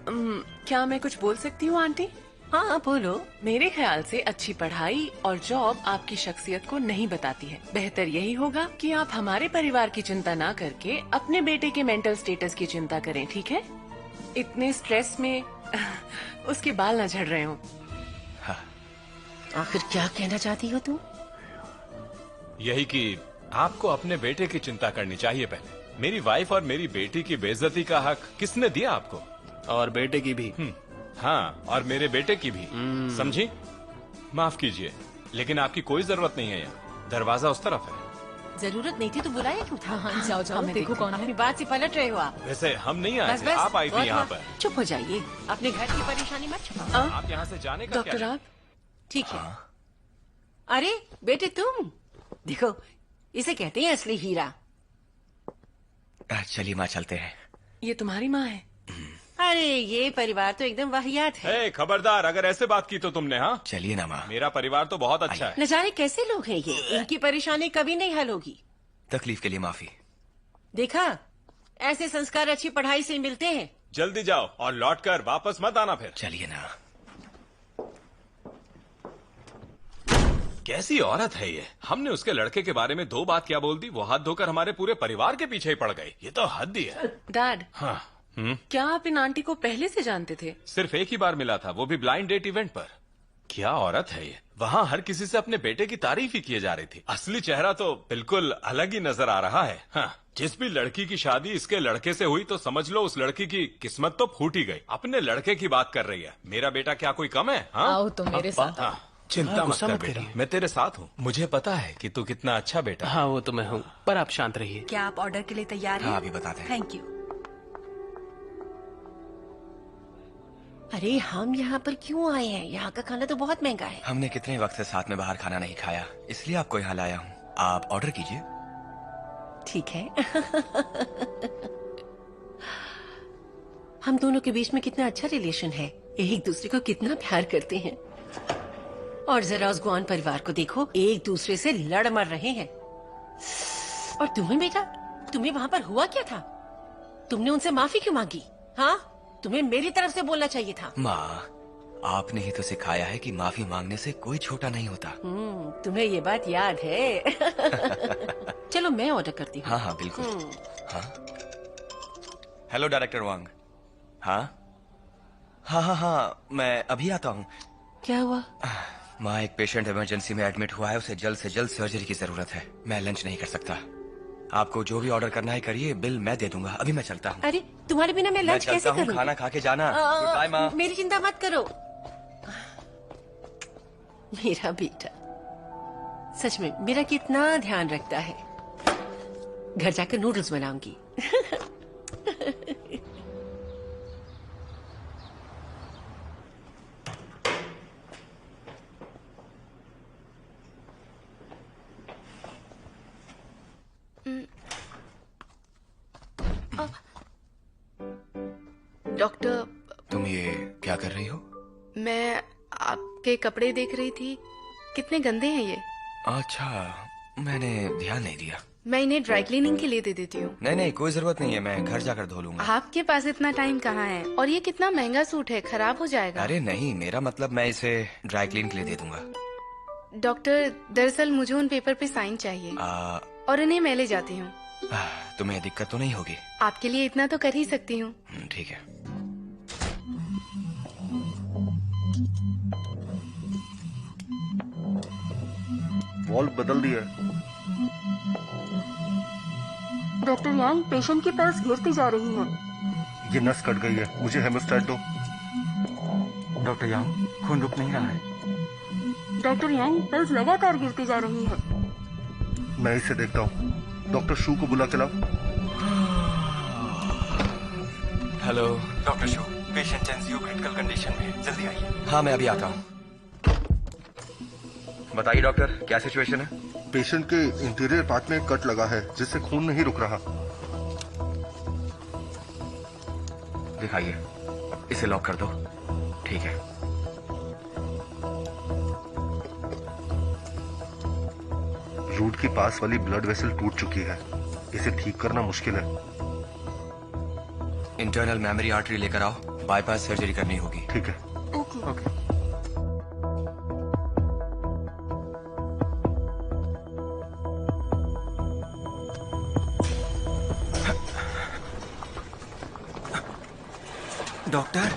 क्या मैं कुछ बोल सकती हूँ आंटी? हाँ बोलो। मेरे ख्याल से अच्छी पढ़ाई और जॉब आपकी शख्सियत को नहीं बताती है। बेहतर यही होगा कि आप हमारे परिवार की चिंता ना करके अपने बेटे के मेंटल स्टेटस की चिंता करें, ठीक है? इतने स्ट्रेस में उसके बाल न झड़ रहे हो। हाँ। आखिर क्या कहना चाहती हो तुम? यही कि आपको अपने बेटे की चिंता करनी चाहिए पहले। मेरी वाइफ और मेरी बेटी की बेइज्जती का हक किसने दिया आपको? और बेटे की भी। हाँ, और मेरे बेटे की भी, समझी? माफ कीजिए, लेकिन आपकी कोई जरूरत नहीं है यहाँ। दरवाजा उस तरफ है। जरूरत नहीं थी तो बुलाया क्यों था? हाँ, जाओ जाओ, देखो कौन है। अपनी बात से पलट रहे हो आप। वैसे हम नहीं आए बस थे, बस, आप आई थी बहुत यहाँ हुआ। पर। चुप हो जाइए, अपने घर की परेशानी मत छुपाओ। आप यहाँ से जाने का डॉक्टर क्या? आप ठीक है। अरे बेटे तुम देखो, इसे कहते हैं असली हीरा। चलिए माँ, चलते हैं। ये तुम्हारी माँ है? अरे ये परिवार तो एकदम वाहियात है। हे, खबरदार, अगर ऐसे बात की तो तुमने। हाँ, चलिए ना माँ। मेरा परिवार तो बहुत अच्छा है। न जाने कैसे लोग हैं ये, इनकी परेशानी कभी नहीं हल होगी। तकलीफ के लिए माफी। देखा, ऐसे संस्कार अच्छी पढ़ाई से मिलते हैं। जल्दी जाओ और लौटकर वापस मत आना फिर। चलिए ना। कैसी औरत है ये? हमने उसके लड़के के बारे में 2 बात क्या बोल दी, वो हाथ धोकर हमारे पूरे परिवार के पीछे ही पड़ गई। ये तो हद ही है। डैड, हाँ। क्या आप इन आंटी को पहले से जानते थे? सिर्फ एक ही बार मिला था, वो भी ब्लाइंड डेट इवेंट पर। क्या औरत है ये? वहाँ हर किसी से अपने बेटे की तारीफ ही किए जा रही थी। असली चेहरा तो बिल्कुल अलग ही नजर आ रहा है। हाँ, जिस भी लड़की की शादी इसके लड़के से हुई तो समझ लो उस लड़की की किस्मत तो फूट ही गई। अपने लड़के की बात कर रही है। मेरा बेटा क्या कोई कम है? हाँ? आओ तो मेरे साथ आओ। चिंता मत कर बेटा, मैं तेरे साथ हूँ। मुझे पता है कि तू कितना अच्छा बेटा। हाँ वो तो मैं हूँ, पर आप शांत रहिए। क्या आप ऑर्डर के लिए तैयार हैं? हाँ, अभी बताते हैं। Thank you. अरे हम यहाँ पर क्यों आए हैं? यहाँ का खाना तो बहुत महंगा है। हमने कितने वक्त से साथ में बाहर खाना नहीं खाया, इसलिए आपको यहाँ लाया हूँ। आप ऑर्डर कीजिए। ठीक है। हम दोनों के बीच में कितना अच्छा रिलेशन है, एक दूसरे को कितना प्यार करते हैं। और जरा उस गुआन परिवार को देखो, एक दूसरे से लड़ मर रहे हैं। और तुम्हें बेटा, तुम्हें वहाँ पर हुआ क्या था? तुमने उनसे माफी क्यों मांगी? हाँ, तुम्हें मेरी तरफ से बोलना चाहिए था। माँ, आपने ही तो सिखाया है कि माफी मांगने से कोई छोटा नहीं होता। तुम्हें ये बात याद है। चलो मैं ऑर्डर करती हूँ। हाँ हाँ बिल्कुल। हाँ, हेलो डायरेक्टर वांग। हाँ हाँ हाँ हाँ, मैं अभी आता हूँ। क्या हुआ? माँ, एक पेशेंट इमरजेंसी में एडमिट हुआ है, उसे जल्द से जल्द सर्जरी की जरूरत है। मैं लंच नहीं कर सकता। आपको जो भी ऑर्डर करना है करिए, बिल मैं दे दूंगा। अभी मैं चलता हूँ। अरे तुम्हारे बिना मैं लंच कैसे करूँ? खाना खा के जाना। गुड बाय माँ। मेरी चिंता मत करो। मेरा बेटा सच में मेरा कितना ध्यान रखता है। घर जाकर नूडल्स बनाऊंगी। डॉक्टर, तुम ये क्या कर रही हो? मैं आपके कपड़े देख रही थी। कितने गंदे हैं ये। अच्छा, मैंने ध्यान नहीं दिया। मैं इन्हें ड्राई क्लीनिंग के लिए दे देती हूँ। नहीं नहीं, कोई जरूरत नहीं है, मैं घर जाकर धो लूंगा। आपके पास इतना टाइम कहाँ है? और ये कितना महंगा सूट है, खराब हो जाएगा। अरे नहीं, मेरा मतलब मैं इसे ड्राई क्लीन के लिए दे दूंगा। डॉक्टर, दरअसल मुझे उन पेपर पे साइन चाहिए और इन्हें मैं ले जाती हूँ। तुम्हें दिक्कत तो नहीं होगी? आपके लिए इतना तो कर ही सकती हूँ। ठीक है। वॉल्व बदल दिया। डॉक्टर यांग, पेशेंट की पल्स गिरती जा रही है। ये नस कट गई है, मुझे हेमोस्टैट दो। डॉक्टर यांग, खून रुक नहीं रहा है। डॉक्टर यांग, पल्स लगातार गिरती जा रही है। मैं इसे देखता हूँ। डॉक्टर शू को बुला के लाओ। हेलो डॉक्टर शू, पेशेंट एनसीयू क्रिटिकल कंडीशन में, जल्दी आइए। हाँ, मैं अभी आता हूँ। बताइए डॉक्टर, क्या सिचुएशन है? पेशेंट के इंटीरियर पार्ट में कट लगा है, जिससे खून नहीं रुक रहा। दिखाइए, इसे लॉक कर दो। ठीक है। रूट के पास वाली ब्लड वेसल टूट चुकी है, इसे ठीक करना मुश्किल है। इंटरनल मेमोरी आर्टरी लेकर आओ, बाईपास सर्जरी करनी होगी। ठीक है। ओके। डॉक्टर,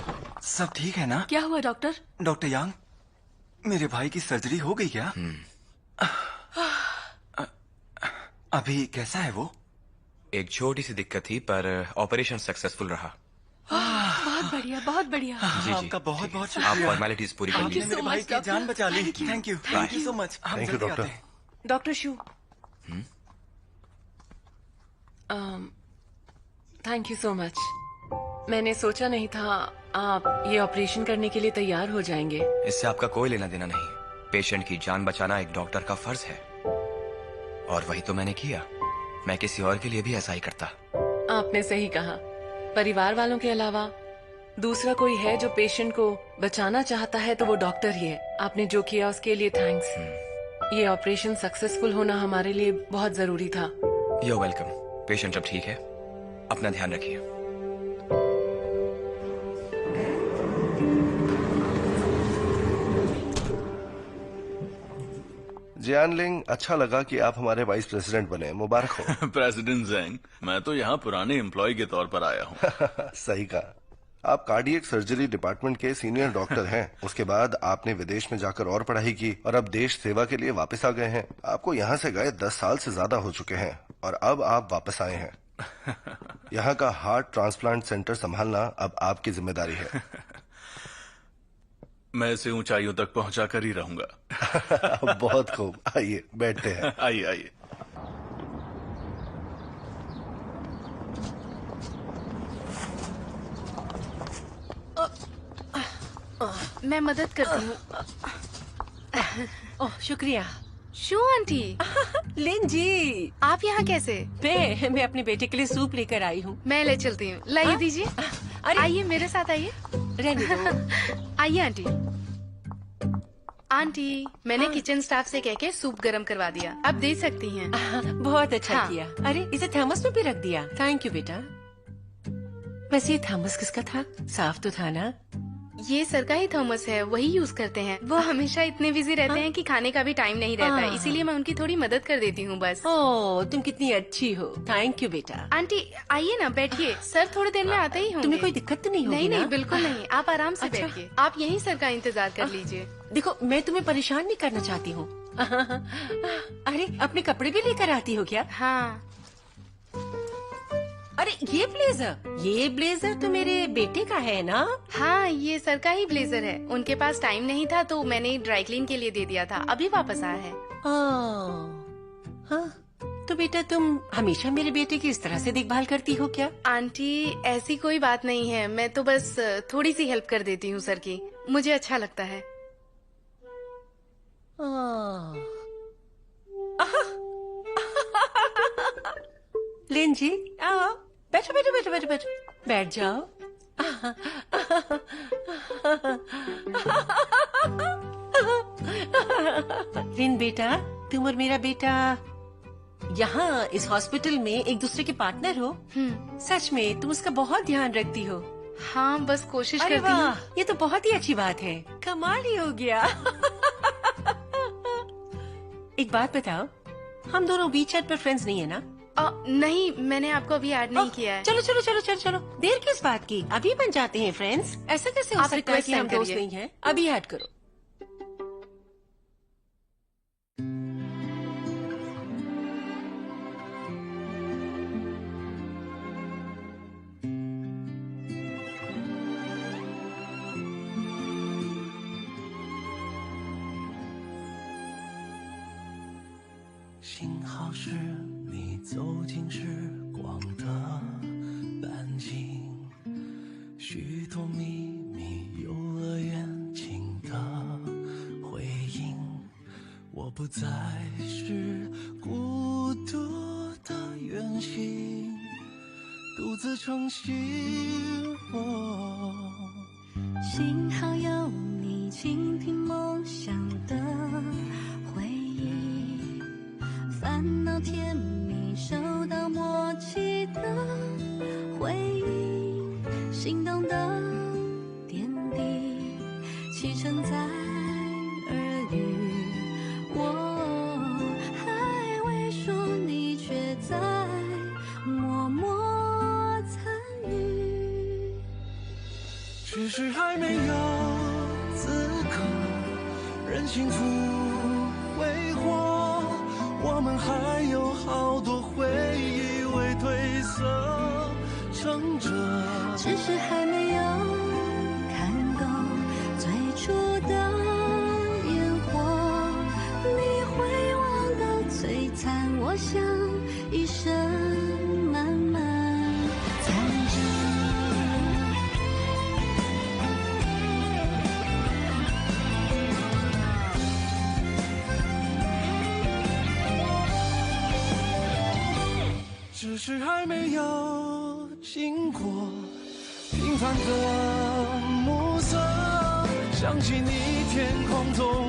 सब ठीक है ना? क्या हुआ डॉक्टर? डॉक्टर यांग, मेरे भाई की सर्जरी हो गई क्या? अभी कैसा है वो? एक छोटी सी दिक्कत थी, पर ऑपरेशन सक्सेसफुल रहा। बहुत बढ़िया, बहुत बढ़िया। जी जी, आपका बहुत बहुत आप शुक्रिया। फॉर्मेलिटीज पूरी कर लीजिए। मेरे भाई की जान बचा ली। Thank you so much. हम थैंक यू जल्दी डॉक्टर। आते हैं। डॉक्टर शू, थैंक यू सो मच। मैंने सोचा नहीं था आप ये ऑपरेशन करने के लिए तैयार हो जाएंगे। इससे आपका कोई लेना देना नहीं। पेशेंट की जान बचाना एक डॉक्टर का फर्ज है, और वही तो मैंने किया। मैं किसी और के लिए भी ऐसा ही करता। आपने सही कहा। परिवार वालों के अलावा दूसरा कोई है जो पेशेंट को बचाना चाहता है तो वो डॉक्टर ही है। आपने जो किया उसके लिए थैंक्स। ये ऑपरेशन सक्सेसफुल होना हमारे लिए बहुत जरूरी था। You're welcome. पेशेंट अब ठीक है, अपना ध्यान रखिए। जियानलिंग, अच्छा लगा कि आप हमारे वाइस प्रेसिडेंट बने, मुबारक हो। प्रेसिडेंट जेंग, मैं तो यहाँ पुराने एम्प्लॉय के तौर पर आया हूँ। सही कहा। आप कार्डियक सर्जरी डिपार्टमेंट के सीनियर डॉक्टर हैं। उसके बाद आपने विदेश में जाकर और पढ़ाई की और अब देश सेवा के लिए वापस आ गए हैं। आपको यहाँ से गए 10 साल से ज्यादा हो चुके हैं और अब आप वापस आए हैं। यहाँ का हार्ट ट्रांसप्लांट सेंटर संभालना अब आपकी जिम्मेदारी है। मैं इसे ऊंचाइयों तक पहुंचा कर ही रहूंगा। बहुत खूब, आइए बैठते हैं। आइए आइए। मैं मदद करती हूँ। ओह शुक्रिया। शू आंटी। लिन जी, आप यहाँ कैसे? मैं अपने बेटे के लिए सूप लेकर आई हूँ। मैं ले चलती हूँ। लाइए दीजिए। आइए मेरे साथ आइए। रहने दो। आइए आंटी। आंटी, मैंने किचन स्टाफ से कह के सूप गरम करवा दिया, अब दे सकती हैं। बहुत अच्छा किया। अरे इसे थर्मस में भी रख दिया। थैंक यू बेटा। वैसे ये थर्मस किसका था? साफ तो था ना? ये सर का ही थर्मस है, वही यूज करते हैं। वो हमेशा इतने बिजी रहते हैं कि खाने का भी टाइम नहीं रहता है, इसीलिए मैं उनकी थोड़ी मदद कर देती हूँ बस। ओह, तुम कितनी अच्छी हो। थैंक यू बेटा। आंटी आइए ना, बैठिए। सर थोड़ी देर में आते ही होंगे। तुम्हें कोई दिक्कत तो नहीं होगी नहीं ना? नहीं, बिल्कुल नहीं। आप आराम से बैठिए। आप यहीं सर का इंतजार कर लीजिए। देखो, मैं तुम्हें परेशान नहीं करना चाहती हूँ। अरे अपने कपड़े भी लेकर आती हो क्या? हाँ। अरे ये ब्लेजर तो मेरे बेटे का है ना? हाँ, ये सर का ही ब्लेजर है। उनके पास टाइम नहीं था तो मैंने ड्राई क्लीन के लिए दे दिया था, अभी वापस आया है। हाँ, तो बेटा तुम हमेशा मेरे बेटे की इस तरह से देखभाल करती हो क्या? आंटी ऐसी कोई बात नहीं है, मैं तो बस थोड़ी सी हेल्प कर देती हूँ सर की, मुझे अच्छा लगता है। लिन जी, आओ, बैठो बैठो बैठो बैठो बैठो, बैठ जाओ। लिन बेटा, तुम और मेरा बेटा यहाँ इस हॉस्पिटल में एक दूसरे के पार्टनर हो। सच में तुम उसका बहुत ध्यान रखती हो। हाँ, बस कोशिश अरे करती हूँ। वाह, ये तो बहुत ही अच्छी बात है। कमाल ही हो गया। एक बात बताओ, हम दोनों वीचैट पर फ्रेंड्स नहीं है ना? नहीं, मैंने आपको अभी ऐड नहीं किया है। चलो चलो चलो चलो चलो, देर किस बात की, अभी बन जाते हैं फ्रेंड्स। ऐसा कैसे हो आप सकता है कि हम रिक्वेस्ट दोस्त करिए। नहीं हैं? अभी ऐड करो।幸好是你走进时光的半径，许多秘密幼儿园情的回应。我不再是孤独的远行，独自撑起我。幸好有你倾听梦想的回忆，烦恼甜蜜收到默契的回应，心动的点滴启程在耳语，我还未说，你却在默默参与。只是还没有资格任幸福挥霍，我们还有好多回忆未褪色撑着。只是还没有看够最初的烟火，你会忘到璀璨，我想一生慢慢藏着。只是还没有经过平凡的暮色，想起你天空中